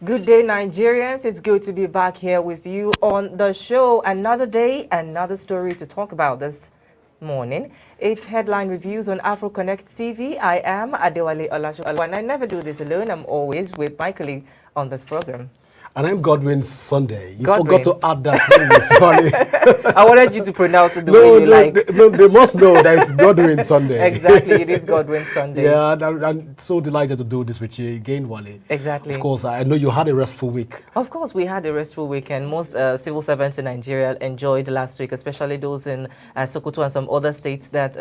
Good day, Nigerians. It's good to be back here with you on the show. Another day, another story to talk about this morning. It's headline reviews on AfroConnect TV. I am Adewale Olashola, and I never do this alone. I'm always with my colleague on this program. And I'm Godwin Sunday. You Godwin. forgot to add that thing this morning. I wanted you to pronounce it the way you like. They must know that it's Godwin Sunday. Exactly, it is Godwin Sunday. Yeah, and I'm so delighted to do this with you again, Wale. Exactly. Of course, I know you had a restful week. Of course, we had a restful weekend. Most civil servants in Nigeria enjoyed last week, especially those in Sokoto and some other states that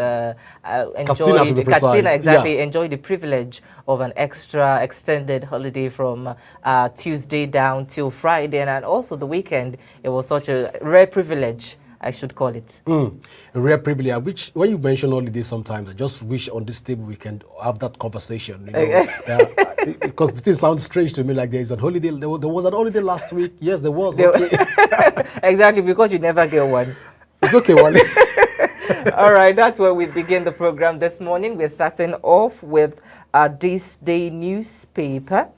enjoyed enjoyed the privilege of an extra extended holiday from Tuesday down till Friday, and also the weekend. It was such a rare privilege, I should call it. A rare privilege. Which, when you mention holiday, sometimes I just wish on this table we can have that conversation. You know, because the thing sounds strange to me. Like there is a holiday. There was an holiday last week. Yes, there was. Okay. Exactly, because you never get one. It's okay, Wale. All right, that's where we begin the program this morning. We're starting off with This Day newspaper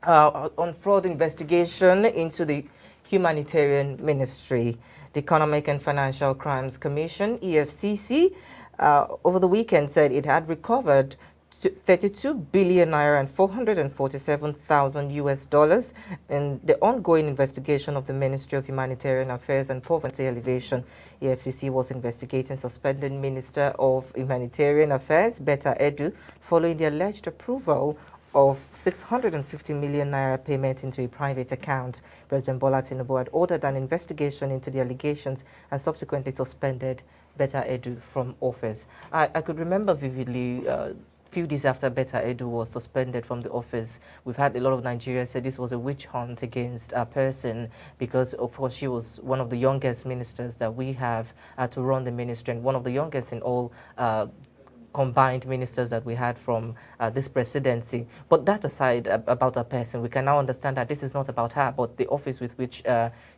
on fraud investigation into the Humanitarian Ministry. The Economic and Financial Crimes Commission, EFCC, over the weekend said it had recovered 32 billion naira and 447,000 US dollars in the ongoing investigation of the Ministry of Humanitarian Affairs and Poverty Alleviation. EFCC was investigating suspended Minister of Humanitarian Affairs, Betta Edu, following the alleged approval of 650 million naira payment into a private account. President Bola Tinubu had ordered an investigation into the allegations and subsequently suspended Betta Edu from office. I could remember vividly few days after Betta Edu was suspended from the office, we've had a lot of Nigerians say this was a witch hunt against a person because, of course, she was one of the youngest ministers that we have to run the ministry and one of the youngest in all combined ministers that we had from this presidency. But that aside about a person, we can now understand that this is not about her, but the office with which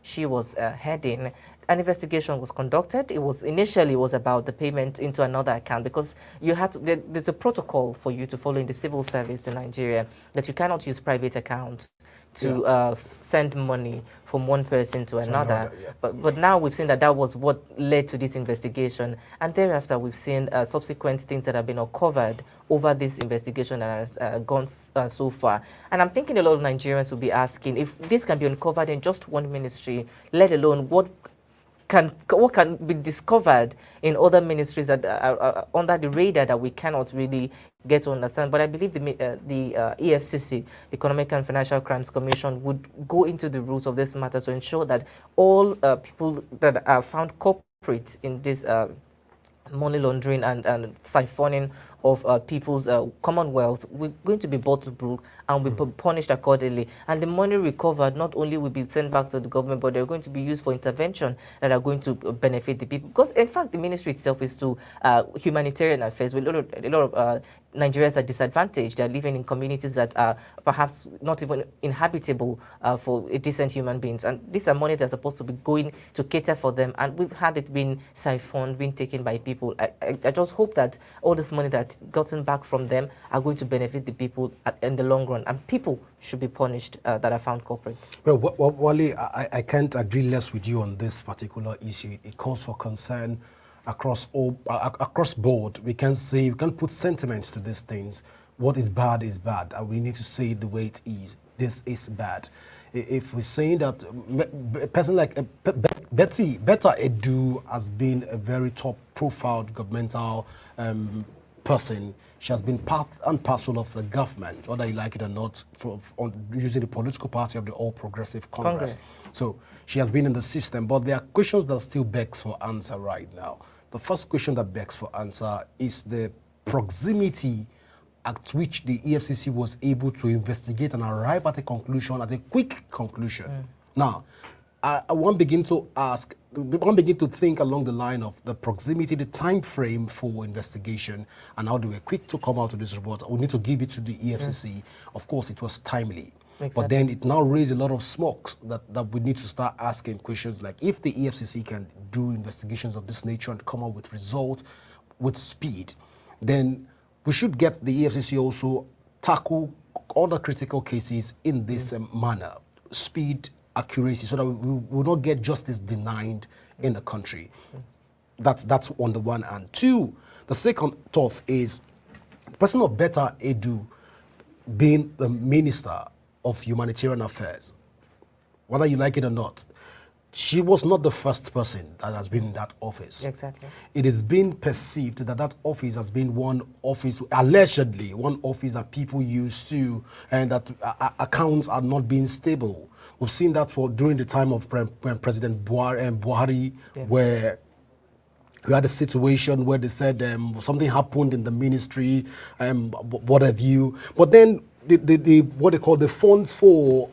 she was heading. An investigation was conducted. It was initially about the payment into another account because you had to, there's a protocol for you to follow in the civil service in Nigeria that you cannot use private accounts to send money from one person to another. But now we've seen that was what led to this investigation. And thereafter, we've seen subsequent things that have been uncovered over this investigation that has gone so far. And I'm thinking a lot of Nigerians will be asking if this can be uncovered in just one ministry, let alone what can be discovered in other ministries that are under the radar that we cannot really get to understand. But I believe the EFCC, Economic and Financial Crimes Commission, would go into the roots of this matter to ensure that all people that are found culprits in this money laundering and siphoning of people's commonwealth, we're going to be brought to book and be punished accordingly. And the money recovered not only will be sent back to the government, but they're going to be used for intervention that are going to benefit the people. Because, in fact, the ministry itself is to humanitarian affairs. With a lot of Nigerians are disadvantaged. They're living in communities that are perhaps not even inhabitable for decent human beings. And these are money that's supposed to be going to cater for them. And we've had it being siphoned, being taken by people. I just hope that all this money that's gotten back from them are going to benefit the people in the long run. And people should be punished that are found culprit. Well, Wale, I can't agree less with you on this particular issue. It calls for concern across board. We can put sentiments to these things. What is bad, and we need to say it the way it is. This is bad. If we're saying that a person like Betta Edu has been a very top profile governmental person, she has been part and parcel of the government, whether you like it or not, using the political party of the All Progressive Congress. So she has been in the system, but there are questions that still begs for answer right now. The first question that begs for answer is the proximity at which the EFCC was able to investigate and arrive at a conclusion, at a quick conclusion. Now, I want to begin to think along the line of the proximity, the time frame for investigation, and how they were quick to come out with this report. We need to give it to the EFCC. Of course, it was timely. Exactly. But then it now raised a lot of smokes that we need to start asking questions like, if the EFCC can do investigations of this nature and come up with results with speed, then we should get the EFCC also tackle other critical cases in this manner. Speed, accuracy, so that we will not get justice denied in the country. That's on the one hand. Two, the second thought is the person of Betta Edu being the Minister of Humanitarian Affairs, whether you like it or not. She was not the first person that has been in that office. Exactly. It is being perceived that that office has been one office, allegedly, one office that people used to, and that accounts are not being stable. We've seen that during the time of President Buhari, where we had a situation where they said something happened in the ministry, what have you. But then what they call the funds for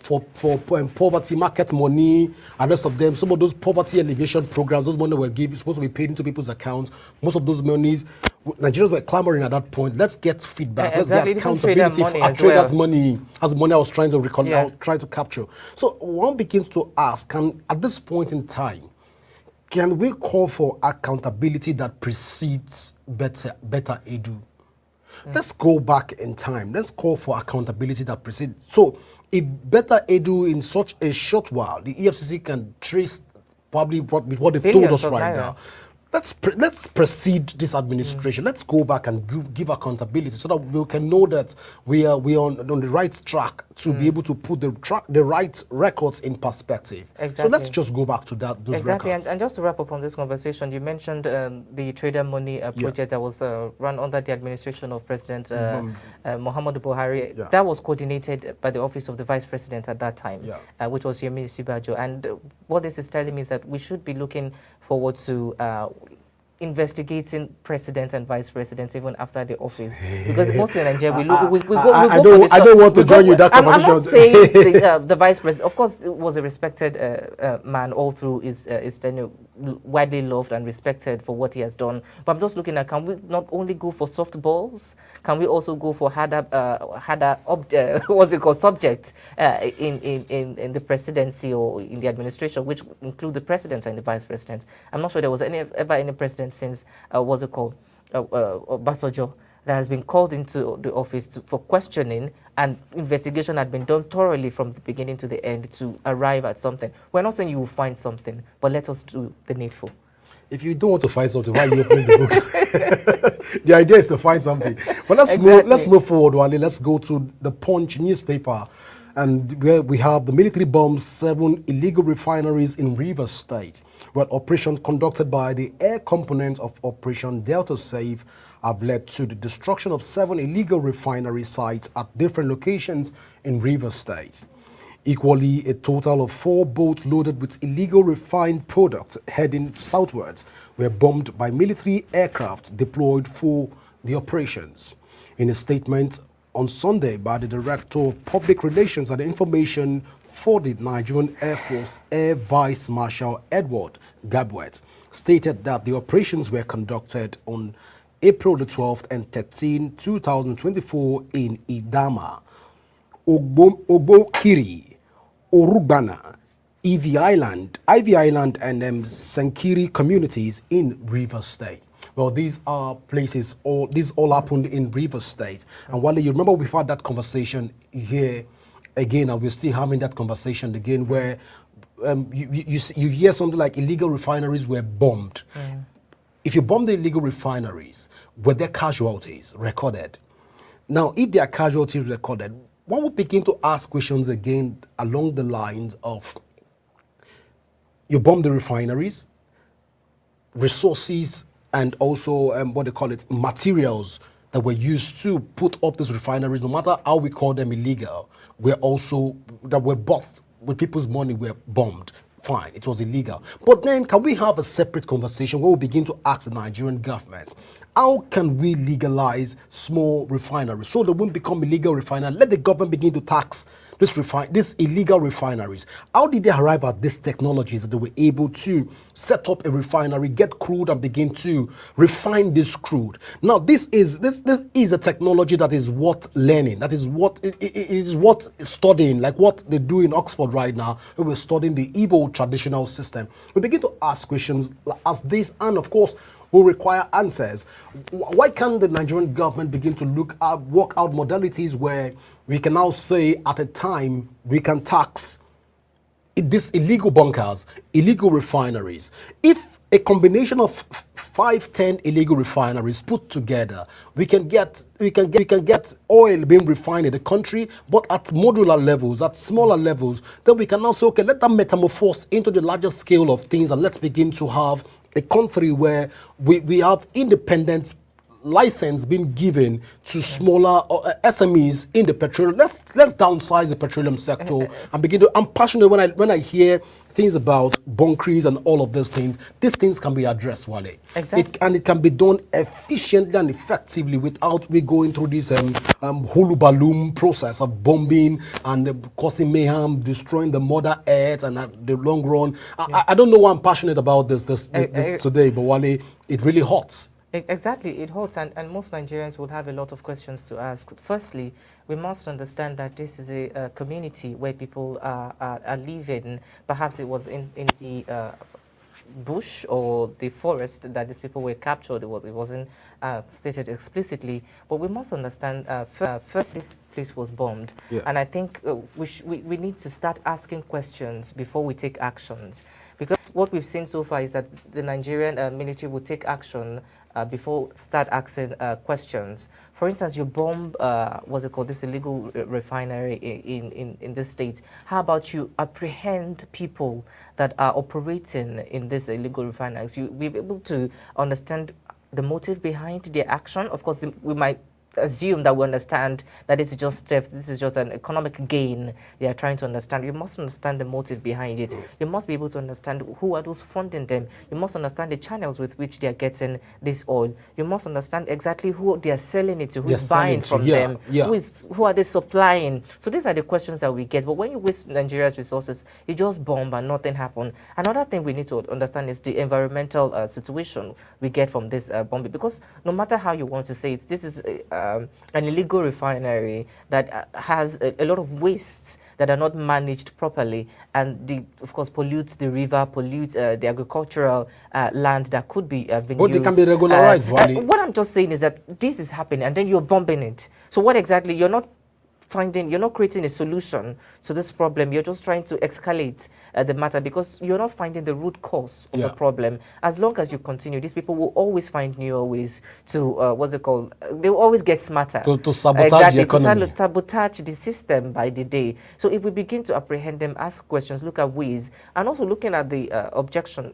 poverty market money and rest of them, some of those poverty alleviation programs, those money were supposed to be paid into people's accounts. Most of those monies, Nigerians were clamoring at that point. Let's get feedback. Exactly. Let's get accountability for traders' money. As money I was trying to trying to capture. So one begins to ask, at this point in time, can we call for accountability that precedes Betta Edu? Let's go back in time. Let's call for accountability that precedes. So if Betta Edu in such a short while, the EFCC can trace probably what they've told us right now. Let's precede this administration. Let's go back and give accountability so that we can know that we are on the right track to be able to put the right records in perspective. Exactly. So let's just go back to those records. And just to wrap up on this conversation, you mentioned the trader money project that was run under the administration of President Muhammadu Buhari. Yeah. That was coordinated by the office of the Vice President at that time, which was Yemi Sibajo. And what this is telling me is that we should be looking forward to investigating presidents and vice presidents even after the office, because mostly in Nigeria we go. I don't want to join you in that conversation. I'm not saying the vice president, of course, was a respected man all through his tenure, widely loved and respected for what he has done. But I'm just looking at, can we not only go for softballs? Can we also go for harder what's it called, subjects in the presidency or in the administration, which include the president and the vice president? I'm not sure there was ever any president since Obasanjo that has been called into the office for questioning, and investigation had been done thoroughly from the beginning to the end to arrive at something. We're not saying you will find something, but let us do the needful. If you don't want to find something, why are you opening the books? The idea is to find something. But let's move forward, Wale. Let's go to the Punch newspaper, and where we have the military bombs 7 illegal refineries in Rivers State, where operations conducted by the air component of Operation Delta Safe have led to the destruction of 7 illegal refinery sites at different locations in Rivers State. Equally, a total of 4 boats loaded with illegal refined products heading southwards were bombed by military aircraft deployed for the operations. In a statement on Sunday by the Director of Public Relations and Information for the Nigerian Air Force, Air Vice Marshal Edward Gabwet, stated that the operations were conducted on April the 12th and 13, 2024 in Idama, Ogbokiri, Orubana, Ivy Island, and Sankiri communities in Rivers State. Well, these are places, these all happened in Rivers State. And Wale, you remember we've had that conversation here again, and we're still having that conversation again, where you hear something like illegal refineries were bombed. If you bomb the illegal refineries, were there casualties recorded? Now, if there are casualties recorded, one would begin to ask questions again along the lines of, you bomb the refineries, resources, and also what they call it, materials that were used to put up these refineries, no matter how we call them illegal, that were bought with people's money, were bombed. Fine, it was illegal. But then can we have a separate conversation where we begin to ask the Nigerian government, how can we legalize small refineries so they won't become illegal refineries? Let the government begin to tax these illegal refineries. How did they arrive at these technologies that they were able to set up a refinery, get crude, and begin to refine this crude? Now, this is a technology that is worth learning. That is what it is worth studying, like what they do in Oxford right now. We're studying the Igbo traditional system. We begin to ask questions as this, and of course, will require answers. Why can't the Nigerian government begin to work out modalities where we can now say at a time we can tax these illegal bunkers, illegal refineries? If a combination of 5, 10 illegal refineries put together, we can get oil being refined in the country, but at modular levels, at smaller levels. Then we can now say, okay, let that metamorphose into the larger scale of things, and let's begin to have a country where we have independent license being given to smaller SMEs in the petroleum. Let's downsize the petroleum sector and begin to. I'm passionate when I hear things about bunkeries and all of those things. These things can be addressed, Wale. Exactly. And it can be done efficiently and effectively without we going through this hulu balloon process of bombing and causing mayhem, destroying the mother earth, and at the long run. I don't know why I'm passionate about this today, but Wale, it really hurts. Exactly, it hurts, and most Nigerians would have a lot of questions to ask. Firstly, we must understand that this is a community where people are living. Perhaps it was in the bush or the forest that these people were captured. It wasn't stated explicitly, but we must understand first this place was bombed, and I think we need to start asking questions before we take actions, because what we've seen so far is that the Nigerian military will take action before start asking questions. For instance, you bomb, what's it called, this illegal refinery in this state. How about you apprehend people that are operating in this illegal refineries? You be able to understand the motive behind their action. Of course, we might assume that we understand that this is just theft, this is just an economic gain they are trying to understand. You must understand the motive behind it. You must be able to understand who are those funding them. You must understand the channels with which they are getting this oil. You must understand exactly who they are selling it to, who's buying from them, who are they supplying. So these are the questions that we get. But when you waste Nigeria's resources, you just bomb and nothing happens. Another thing we need to understand is the environmental situation we get from this bombing, because no matter how you want to say it, this is an illegal refinery that has a lot of wastes that are not managed properly, and of course pollutes the river, pollutes the agricultural land that could be being but used. It can be regularized. What I'm just saying is that this is happening, and then you're bombing it. So what exactly? You're not creating a solution to this problem. You're just trying to escalate the matter, because you're not finding the root cause of the problem. As long as you continue, these people will always find newer ways to, they will always get smarter. To sabotage the economy. To sabotage the system by the day. So if we begin to apprehend them, ask questions, look at ways, and also looking at the objection,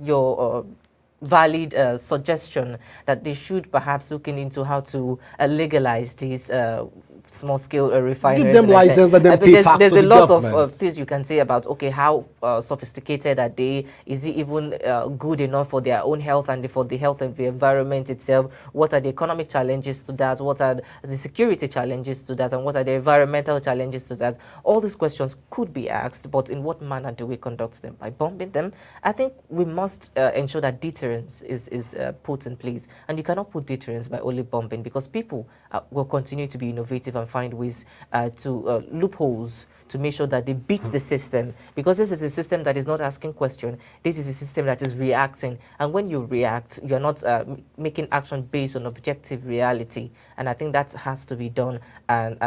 your valid suggestion that they should perhaps looking into how to legalize these small-scale refineries. Give them license, let them pay tax. There's a lot of things you can say about, okay, how sophisticated are they? Is it even good enough for their own health and for the health of the environment itself? What are the economic challenges to that? What are the security challenges to that? And what are the environmental challenges to that? All these questions could be asked, but in what manner do we conduct them? By bombing them? I think we must ensure that deterrence is put in place. And you cannot put deterrence by only bombing, because people will continue to be innovative and find ways to loopholes to make sure that they beat the system, because this is a system that is not asking questions. This is a system that is reacting, and when you react, you're not making action based on objective reality, and I think that has to be done and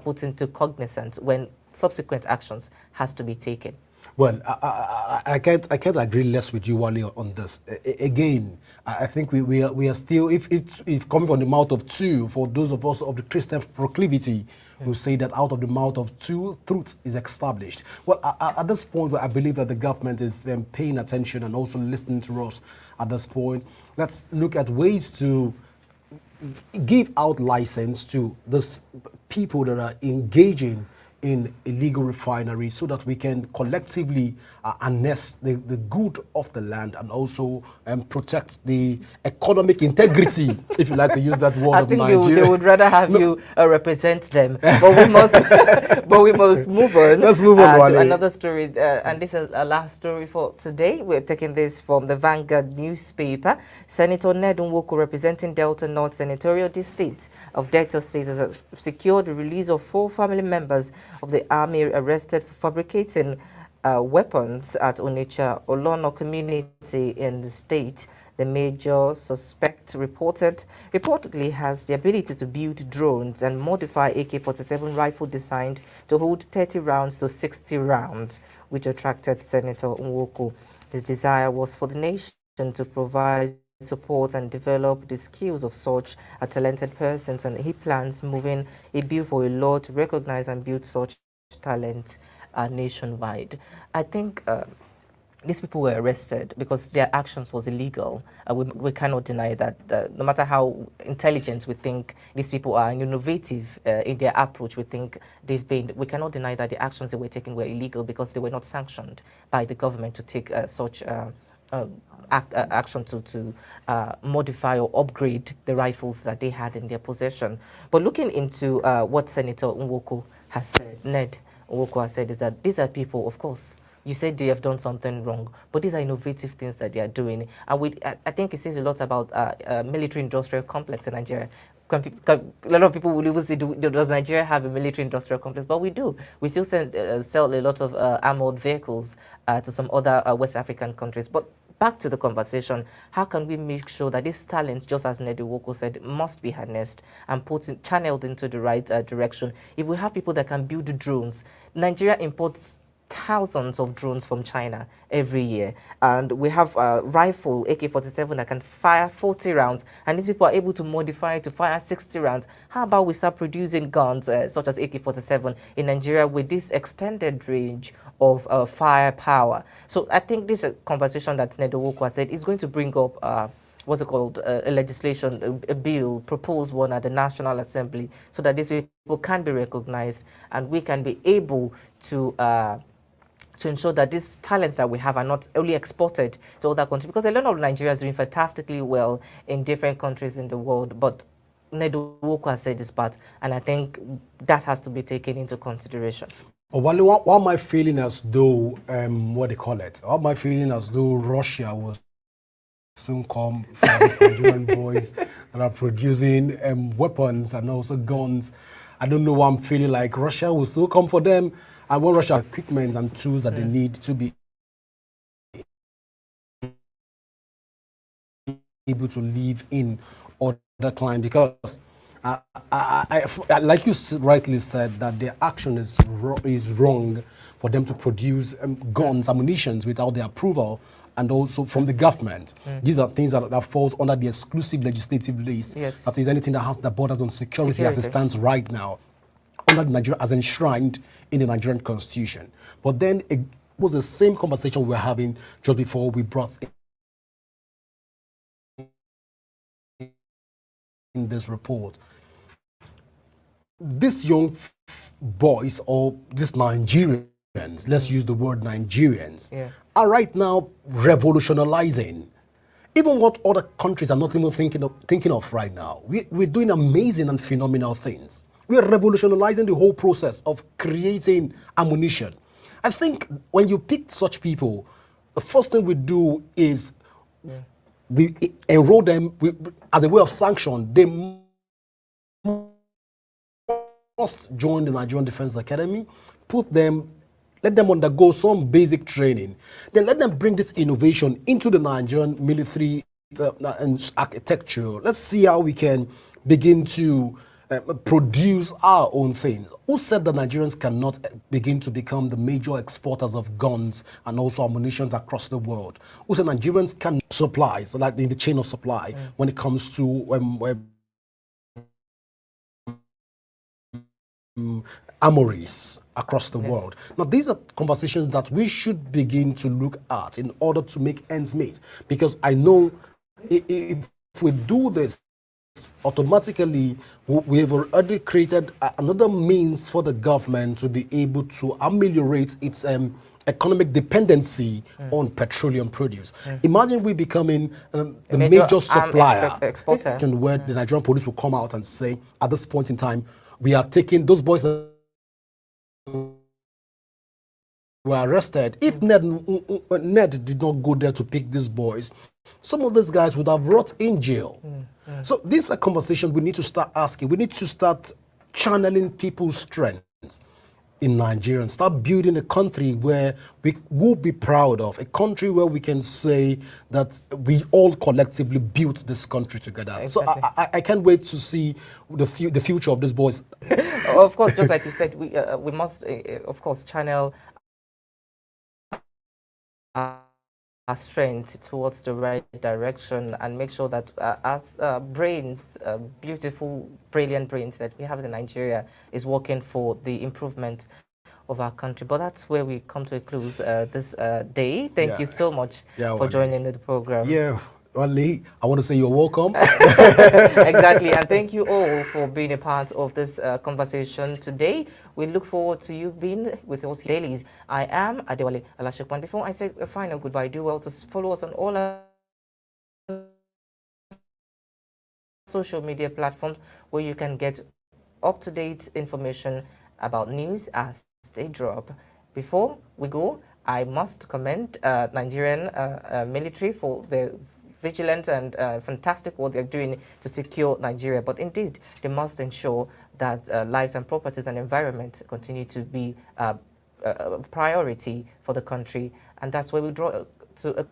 put into cognizance when subsequent actions has to be taken. Well, I can't agree less with you, Wale, on this. Again, I think we are still, if coming from the mouth of two, for those of us of the Christian proclivity, who say that out of the mouth of two, truth is established. Well, at this point, I believe that the government is paying attention and also listening to us at this point. Let's look at ways to give out license to those people that are engaging in illegal refineries, so that we can collectively harness the good of the land and also protect the economic integrity, if you like to use that word, of Nigeria. I think they would rather have you represent them. But we must move on. Let's move on to another story. And this is our last story for today. We're taking this from the Vanguard newspaper. Senator Nedun Woko, representing Delta North Senatorial District of Delta State, has secured the release of 4 family members of the army arrested for fabricating weapons at Onitsha Olono community in the state. The major suspect reportedly has the ability to build drones and modify AK-47 rifle designed to hold 30 rounds to 60 rounds, which attracted Senator Nwoko. His desire was for the nation to provide support and develop the skills of such a talented persons, and he plans moving a bill for a law to recognize and build such talent nationwide. I think these people were arrested because their actions was illegal. We cannot deny that. No matter how intelligent we think these people are and innovative in their approach, we think they've been, we cannot deny that the actions they were taking were illegal because they were not sanctioned by the government to take such action to modify or upgrade the rifles that they had in their possession. But looking into what Senator Nwoko has said, Ned Nwoko has said, is that these are people, of course, you said they have done something wrong, but these are innovative things that they are doing. And I think it says a lot about military-industrial complex in Nigeria. A lot of people will even say, does Nigeria have a military-industrial complex? But we do. We still sell a lot of armored vehicles to some other West African countries. But back to the conversation, how can we make sure that these talents, just as Ned Nwoko said, must be harnessed and channeled into the right direction? If we have people that can build drones, Nigeria imports thousands of drones from China every year, and we have a rifle AK-47 that can fire 40 rounds, and these people are able to modify it to fire 60 rounds. How about we start producing guns such as AK-47 in Nigeria with this extended range of firepower? So I think this is a conversation that Ned Nwoko said is going to bring up what's it called, a legislation, a bill, proposed one at the National Assembly, so that these people can be recognized and we can be able to ensure that these talents that we have are not only exported to other countries, because a lot of Nigerians are doing fantastically well in different countries in the world, but Ned Nwoko has said this part, and I think that has to be taken into consideration. Well, what am I feeling as though, what they call it? What am I feeling as though Russia was soon come for these Nigerian boys that are producing weapons and also guns? I don't know what I'm feeling like. Russia will soon come for them, and what Russia equipment and tools that they need to be able to live in other client, because I like you rightly said, that their action is wrong for them to produce guns, ammunitions without the approval and also from the government. These are things that falls under the exclusive legislative list. Yes. That is anything that has the borders on security as it stands right now, under Nigeria as enshrined in the Nigerian constitution. But then it was the same conversation we were having just before we brought in this report. These young boys, or these Nigerians, let's use the word Nigerians, are right now revolutionizing even what other countries are not even thinking of right now. We're doing amazing and phenomenal things. We are revolutionizing the whole process of creating ammunition. I think when you pick such people, the first thing we do is we enroll them as a way of sanction. They must join the Nigerian Defense Academy, let them undergo some basic training, then let them bring this innovation into the Nigerian military and architecture. Let's see how we can begin to produce our own things. Who said that Nigerians cannot begin to become the major exporters of guns and also ammunition across the world? Who said Nigerians can supply, so like in the chain of supply, when it comes to armories across the world? Now, these are conversations that we should begin to look at in order to make ends meet. Because I know if we do this, automatically we have already created another means for the government to be able to ameliorate its economic dependency on petroleum produce. Imagine we becoming the major supplier, exporter, where the Nigerian police will come out and say, at this point in time, we are taking those boys that were arrested. If Ned did not go there to pick these boys, some of these guys would have rot in jail. So these are conversations we need to start asking. We need to start channeling people's strengths. in Nigeria and start building a country where we will be proud of, a country where we can say that we all collectively built this country together. Exactly. So I can't wait to see the future of these boys. Of course, just like you said, we must, of course, channel our strength towards the right direction and make sure that as brains, beautiful, brilliant brains that we have in Nigeria is working for the improvement of our country. But that's where we come to a close this day. Thank you so much for joining the program. Yeah, Wale, I want to say you're welcome. Exactly, and thank you all for being a part of this conversation today. We look forward to you being with us dailies. I am Adewale Alashikwan. Before I say a final goodbye, do well to follow us on all our social media platforms where you can get up-to-date information about news as they drop. Before we go, I must commend Nigerian military for the vigilant and fantastic work they're doing to secure Nigeria. But indeed, they must ensure that lives and properties and environment continue to be a priority for the country. And that's where we draw to a